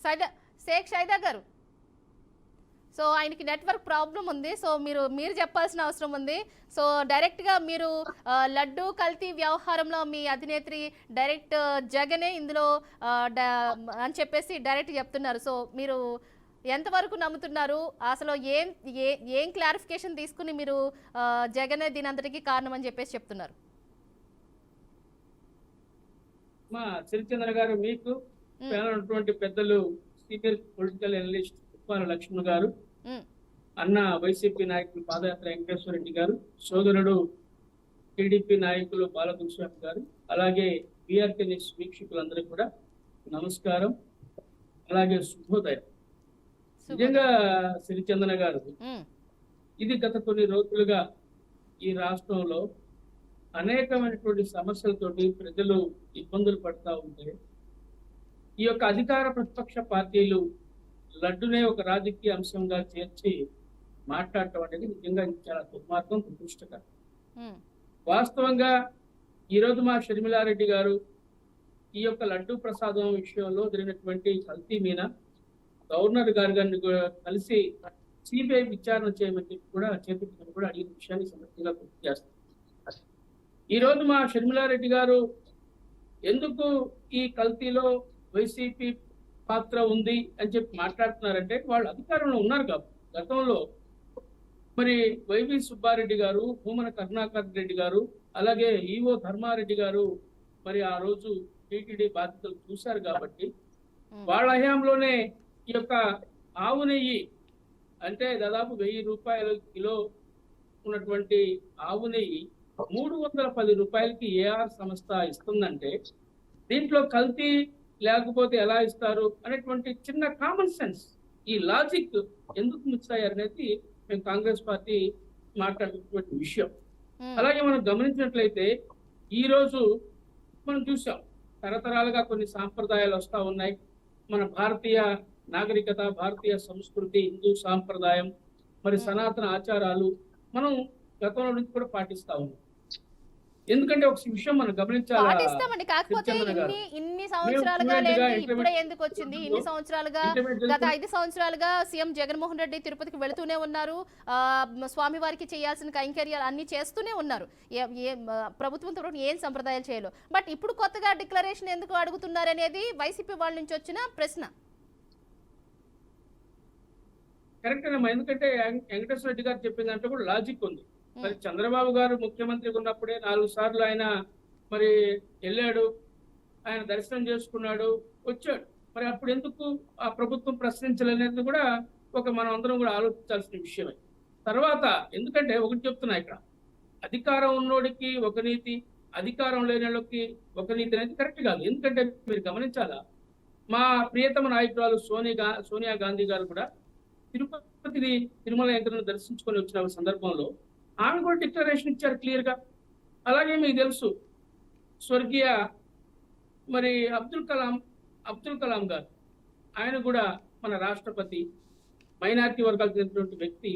సైదా షేక్ షైదా గారు, సో ఆయనకి network problem ఉంది. సో మీరు చెప్పాల్సిన అవసరం ఉంది. సో డైరెక్ట్గా మీరు లడ్డు కల్తీ వ్యవహారంలో మీ అధినేత్రి డైరెక్ట్ జగనే ఇందులో అని చెప్పేసి డైరెక్ట్ చెప్తున్నారు. సో మీరు ఎంతవరకు నమ్ముతున్నారు? అసలు ఏం క్లారిఫికేషన్ తీసుకుని మీరు జగనే దీని అంతటికీ కారణం అని చెప్పేసి చెప్తున్నారు? మా సిరిచంద్ర గారు, మీకు ఉన్నటువంటి పెద్దలు senior political analyst Uppala Lakshman గారు, అన్న వైసీపీ నాయకులు పాదయాత్ర వెంకటేశ్వర రెడ్డి గారు, సోదరుడు టీడీపీ నాయకులు బాలకృష్ణ గారు, అలాగే బీఆర్కే న్యూస్ వీక్షకులందరికీ కూడా నమస్కారం, అలాగే శుభోదయం. నిజంగా సిరిచందన గారు, ఇది గత కొన్ని రోజులుగా ఈ రాష్ట్రంలో అనేకమైనటువంటి సమస్యలతోటి ప్రజలు ఇబ్బందులు పడతా ఉంటే ఈ యొక్క అధికార ప్రతిపక్ష పార్టీలు లడ్డునే ఒక రాజకీయ అంశంగా చేర్చి మాట్లాడటం అనేది నిజంగా చాలా దుర్మార్గం, దురదృష్టకరం. వాస్తవంగా ఈరోజు మా షర్మిలారెడ్డి గారు ఈ యొక్క లడ్డు ప్రసాదం విషయంలో జరిగినటువంటి కల్తీ మీద గవర్నర్ గారిని కలిసి సిబిఐ విచారణ చేయమని కూడా చేపించమని కూడా అడిగిన విషయాన్ని సమర్థంగా గుర్తు చేస్తారు. ఈ రోజు మా షర్మిలారెడ్డి గారు ఎందుకు ఈ కల్తీలో వైసీపీ పాత్ర ఉంది అని చెప్పి మాట్లాడుతున్నారంటే వాళ్ళు అధికారంలో ఉన్నారు కాబట్టి. గతంలో మరి వైవి సుబ్బారెడ్డి గారు, భూమన కరుణాకర్ రెడ్డి గారు, అలాగే ఈవో ధర్మారెడ్డి గారు మరి ఆ రోజు టీటీడీ బాధ్యతలు చూశారు కాబట్టి వాళ్ళ హయాంలోనే ఈ యొక్క ఆవు నెయ్యి అంటే దాదాపు 1000 రూపాయల కిలో ఉన్నటువంటి ఆవు నెయ్యి 310 రూపాయలకి ఏఆర్ సంస్థ ఇస్తుందంటే దీంట్లో కల్తీ లేకపోతే ఎలా ఇస్తారు అనేటువంటి చిన్న కామన్ సెన్స్, ఈ లాజిక్ ఎందుకు మిస్ అయ్యారు అనేది మేము కాంగ్రెస్ పార్టీ మాట్లాడుతున్నటువంటి విషయం. అలాగే మనం గమనించినట్లయితే ఈ రోజు మనం చూసాం తరతరాలుగా కొన్ని సాంప్రదాయాలు వస్తా ఉన్నాయి. మన భారతీయ నాగరికత, భారతీయ సంస్కృతి, హిందూ సాంప్రదాయం, మరి సనాతన ఆచారాలు మనం గతంలో నుంచి కూడా పాటిస్తా ఉన్నాం. ఎందుకంటే ఒక విషయం మనం పాటిస్తామండి, కాకపోతే ఇన్ని సంవత్సరాలుగా లేదు, ఇప్పుడే ఎందుకు వచ్చింది? ఇన్ని సంవత్సరాలుగా, గత 5 సంవత్సరాలుగా సీఎం జగన్మోహన్ రెడ్డి తిరుపతికి వెళుతూనే ఉన్నారు, స్వామివారికి చేయాల్సిన కైంకర్యాలు అన్ని చేస్తూనే ఉన్నారు. ప్రభుత్వంతో ఏం సంప్రదాయాలు చేయాలో, బట్ ఇప్పుడు కొత్తగా డిక్లరేషన్ ఎందుకు అడుగుతున్నారు అనేది వైసీపీ వాళ్ళ నుంచి వచ్చిన ప్రశ్న. కరెక్ట్ అమ్మా, ఎందుకంటే వెంకటేశ్వర రెడ్డి గారు చెప్పిన దాంట్లో కూడా లాజిక్ ఉంది. మరి చంద్రబాబు గారు ముఖ్యమంత్రి ఉన్నప్పుడే 4 సార్లు ఆయన మరి వెళ్ళాడు, ఆయన దర్శనం చేసుకున్నాడు, వచ్చాడు. మరి అప్పుడు ఎందుకు ఆ ప్రభుత్వం ప్రశ్నించలేనేది కూడా మనం అందరం కూడా ఆలోచించాల్సిన విషయమే. తర్వాత ఎందుకంటే ఒకటి చెప్తున్నా, ఇక్కడ అధికారం ఉన్నోడికి ఒక నీతి, అధికారం లేని వాళ్ళకి ఒక నీతి అనేది కరెక్ట్ కాదు. ఎందుకంటే మీరు గమనించాలా, మా ప్రియతమ నాయకురాలు సోనియా గాంధీ గారు కూడా తిరుపతిని, తిరుమల వెంకటను దర్శించుకొని వచ్చిన సందర్భంలో ఆమె కూడా డిక్లరేషన్ ఇచ్చారు క్లియర్ గా. అలాగే మీకు తెలుసు స్వర్గీయ మరి అబ్దుల్ కలాం గారు, ఆయన కూడా మన రాష్ట్రపతి, మైనారిటీ వర్గాలకు చెందినటువంటి వ్యక్తి,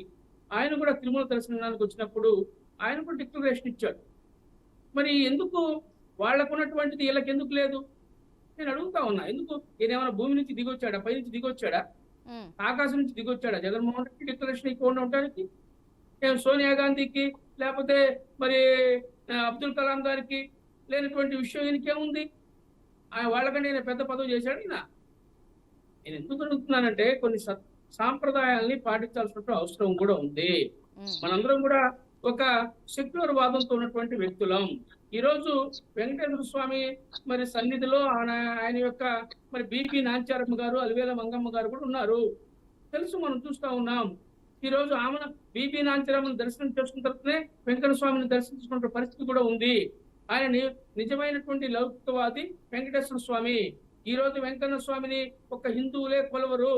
ఆయన కూడా తిరుమల దర్శనానికి వచ్చినప్పుడు ఆయన కూడా డిక్లరేషన్ ఇచ్చాడు. మరి ఎందుకు వాళ్ళకున్నటువంటిది వీళ్ళకి ఎందుకు లేదు నేను అడుగుతా ఉన్నా. ఎందుకు ఈయనేమైనా భూమి నుంచి దిగొచ్చాడా, పై నుంచి దిగొచ్చాడా, ఆకాశం నుంచి దిగొచ్చాడా జగన్మోహన్ రెడ్డి డిక్లరేషన్ ఇవ్వకుండా ఉండడానికి? సోనియా గాంధీకి లేకపోతే మరి అబ్దుల్ కలాం గారికి లేనటువంటి విషయం ఈయనకేముంది? వాళ్ళకంటే నేను పెద్ద పదవి చేశాడు ఈయన. నేను ఎందుకు అడుగుతున్నానంటే కొన్ని సాంప్రదాయాల్ని పాటించాల్సిన అవసరం కూడా ఉంది. మనందరం కూడా ఒక సెక్యులర్ వాదంతో ఉన్నటువంటి వ్యక్తులం. ఈ రోజు వెంకటేశ్వర స్వామి మరి సన్నిధిలో ఆయన యొక్క మరి బీపీ నాంచారమ్మ గారు, అలివేల మంగమ్మ గారు కూడా ఉన్నారు, తెలుసు, మనం చూస్తా ఉన్నాం. ఈ రోజు ఆమె బీపీ నాంచారమ్మను దర్శనం చేసుకున్న తర్వాతనే వెంకట స్వామిని దర్శించుకున్న పరిస్థితి కూడా ఉంది. ఆయన నిజమైనటువంటి లౌకికవాది వెంకటేశ్వర స్వామి. ఈ రోజు వెంకన్న స్వామిని ఒక హిందువులే కొలవరు.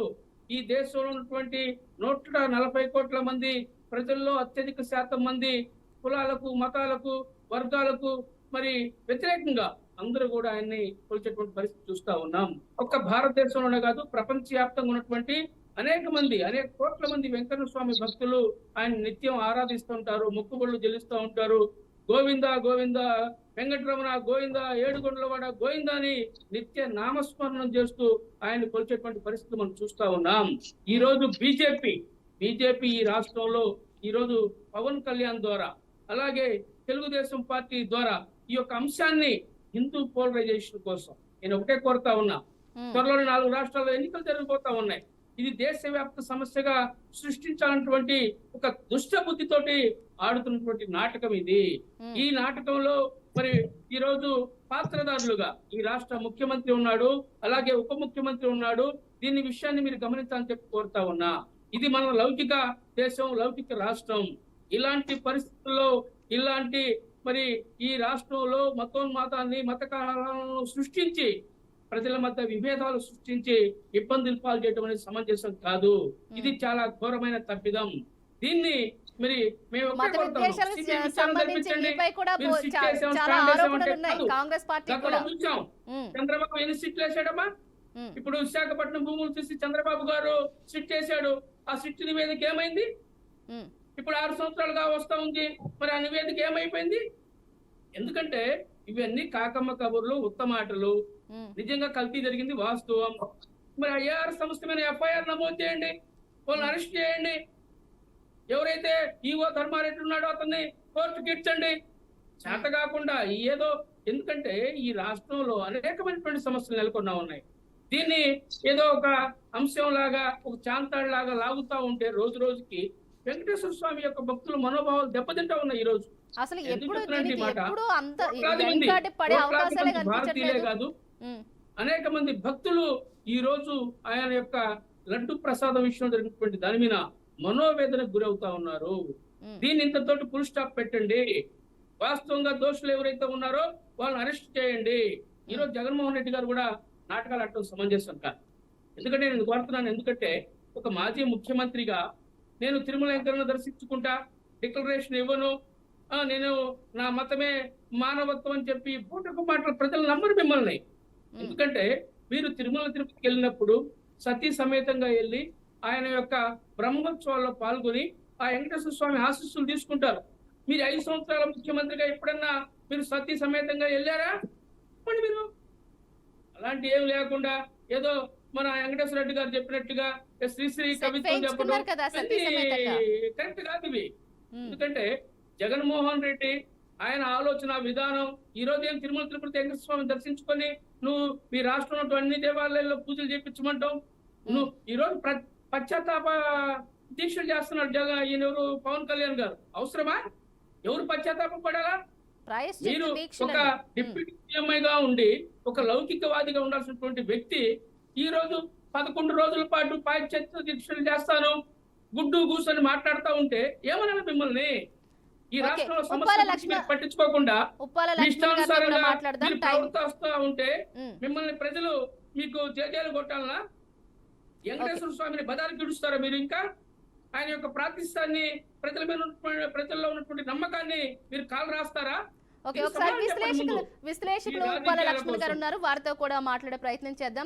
ఈ దేశంలో ఉన్నటువంటి 140 కోట్ల మంది ప్రజల్లో అత్యధిక శాతం మంది కులాలకు, మతాలకు, వర్గాలకు మరి వ్యతిరేకంగా అందరూ కూడా ఆయన్ని కొలిచేటువంటి పరిస్థితి చూస్తా ఉన్నాం. ఒక్క భారతదేశంలోనే కాదు, ప్రపంచవ్యాప్తంగా ఉన్నటువంటి అనేక కోట్ల మంది వెంకన్న స్వామి భక్తులు ఆయన నిత్యం ఆరాధిస్తూ ఉంటారు, మొక్కుబళ్ళు చెల్లిస్తూ ఉంటారు. గోవింద గోవింద వెంకటరమణ గోవింద ఏడుకొండలవాడ గోవింద అని నిత్య నామస్మరణం చేస్తూ ఆయన కొలిచేటువంటి పరిస్థితి మనం చూస్తా ఉన్నాం. ఈ రోజు బీజేపీ ఈ రాష్ట్రంలో ఈ రోజు పవన్ కళ్యాణ్ ద్వారా, అలాగే తెలుగుదేశం పార్టీ ద్వారా ఈ యొక్క అంశాన్ని హిందూ పోలరైజేషన్ కోసం నేను ఒకటే కోరుతా ఉన్నా. త్వరలోనే 4 రాష్ట్రాల్లో ఎన్నికలు జరిగిపోతా ఉన్నాయి. ఇది దేశవ్యాప్త సమస్యగా సృష్టించాలన్నటువంటి ఒక దుష్ట బుద్ధితోటి ఆడుతున్నటువంటి నాటకం ఇది. ఈ నాటకంలో మరి ఈ రోజు పాత్రదారులుగా ఈ రాష్ట్ర ముఖ్యమంత్రి ఉన్నాడు, అలాగే ఉప ముఖ్యమంత్రి ఉన్నాడు. దీని విషయాన్ని మీరు గమనించాలని చెప్పి కోరుతా ఉన్నా. ఇది మన లౌకిక దేశం, లౌకిక రాష్ట్రం. ఇలాంటి పరిస్థితుల్లో ఇలాంటి మరి ఈ రాష్ట్రంలో మతోన్మాదాన్ని, మత కలహాలను సృష్టించి ప్రజల మధ్య విభేదాలు సృష్టించి ఇబ్బందులు పాలు చేయడం అనేది సమంజసం కాదు. ఇది చాలా ఘోరమైన తప్పిదం. దీన్ని మరి మేము మత విద్వేషాలకు సంబంధించి మీపై కూడా చాలా ఆరోపణలు ఉన్నాయి కాంగ్రెస్ పార్టీ కూడా. చూసాం చంద్రబాబు ఎన్ని సిట్లు వేసాడమ్మా. ఇప్పుడు విశాఖపట్నం భూములు చూసి చంద్రబాబు గారు సిట్ చేశాడు. ఆ సిట్ నివేదిక ఏమైంది? ఇప్పుడు 6 సంవత్సరాలుగా వస్తా ఉంది. మరి ఆ నివేదిక ఏమైపోయింది? ఎందుకంటే ఇవన్నీ కాకమ్మ కబుర్లు, ఉత్తమాటలు. నిజంగా కల్తీ జరిగింది వాస్తవం. మరి ఐఆర్ సంస్థ మీద ఎఫ్ఐఆర్ నమోదు చేయండి, వాళ్ళని అరెస్ట్ చేయండి. ఎవరైతే ఈవో ధర్మారెడ్డి ఉన్నాడో అతన్ని కోర్టుకి ఇచ్చండి. చేత కాకుండా ఏదో, ఎందుకంటే ఈ రాష్ట్రంలో అనేకమైనటువంటి సమస్యలు నెలకొన్నా ఉన్నాయి. దీన్ని ఏదో ఒక అంశం లాగా, ఒక చాంతాడు లాగా లాగుతా ఉంటే రోజు రోజుకి వెంకటేశ్వర స్వామి యొక్క భక్తుల మనోభావాలు దెబ్బతింటా ఉన్నాయి. ఈ రోజు అసలు ఎప్పుడు అంత భారతీయులే కాదు, అనేక మంది భక్తులు ఈ రోజు ఆయన యొక్క లడ్డు ప్రసాదం విషయంలో జరిగినటువంటి దాని మీద మనోవేదనకు గురవుతా ఉన్నారు. దీన్ని ఇంతతోటి ఫుల్ స్టాప్ పెట్టండి. వాస్తవంగా దోషులు ఎవరైతే ఉన్నారో వాళ్ళని అరెస్ట్ చేయండి. ఈ రోజు జగన్మోహన్ రెడ్డి గారు కూడా నాటకాలు ఆడటం సమంజసం కాదు. ఎందుకంటే నేను కోరుతున్నాను, ఎందుకంటే ఒక మాజీ ముఖ్యమంత్రిగా నేను తిరుమల వెంకన్న దర్శించుకుంటా, డిక్లరేషన్ ఇవ్వను, నేను నా మతమే మానవత్వం అని చెప్పి పూటకు మాటలు ప్రజలు నమ్మరు మిమ్మల్ని. ఎందుకంటే మీరు తిరుమల తిరుపతికి వెళ్ళినప్పుడు సతీ సమేతంగా వెళ్ళి ఆయన యొక్క బ్రహ్మోత్సవాల్లో పాల్గొని ఆ వెంకటేశ్వర స్వామి ఆశీస్సులు తీసుకుంటారు. మీరు 5 సంవత్సరాల ముఖ్యమంత్రిగా ఎప్పుడన్నా మీరు సతీ సమేతంగా వెళ్ళారా? మరి మీరు అలాంటి ఏం లేకుండా ఏదో మన వెంకటేశ్వర రెడ్డి గారు చెప్పినట్టుగా శ్రీశ్రీ కవిత్వం చెప్పడం కరెక్ట్ కాదు ఇవి. ఎందుకంటే జగన్మోహన్ రెడ్డి ఆయన ఆలోచన విధానం, ఈ రోజు ఏం తిరుమల తిరుపతి వెంకటేశ్వర స్వామిని దర్శించుకొని నువ్వు మీ రాష్ట్రంలో అన్ని దేవాలయాల్లో పూజలు చేయించమంటావు. నువ్వు ఈ రోజు పశ్చాత్తాప దీక్షలు చేస్తున్నాడు ఈయనెవరు, పవన్ కళ్యాణ్ గారు. అవసరమా? ఎవరు పశ్చాత్తాపం పడాలా? మీరు ఒక డిప్యూటీ సీఎంగా ఉండి ఒక లౌకికవాదిగా ఉండాల్సినటువంటి వ్యక్తి ఈ రోజు 11 రోజుల పాటు పాశ్చాత్య దీక్షలు చేస్తాను, గుడ్డు గూసని మాట్లాడుతూ ఉంటే ఏమన్నా మిమ్మల్ని? ఈ రాష్ట్రంలో సమస్య పట్టించుకోకుండా ఇష్టానుసారంగా ప్రవర్తిస్తూ ఉంటే మిమ్మల్ని ప్రజలు మీకు జేజేలు కొట్టాలనా? వెంకటేశ్వర స్వామిని బదాలు గిడుస్తారా మీరు? ఇంకా ఆయన యొక్క ప్రాతిష్టాన్ని, ప్రజల మీద ప్రజల్లో ఉన్నటువంటి నమ్మకాన్ని మీరు కాలు రాస్తారా? ఒకసారి విశ్లేషకులు ఉప్పాల లక్ష్మణ్ గారు ఉన్నారు, వారితో కూడా మాట్లాడే ప్రయత్నం చేద్దాం.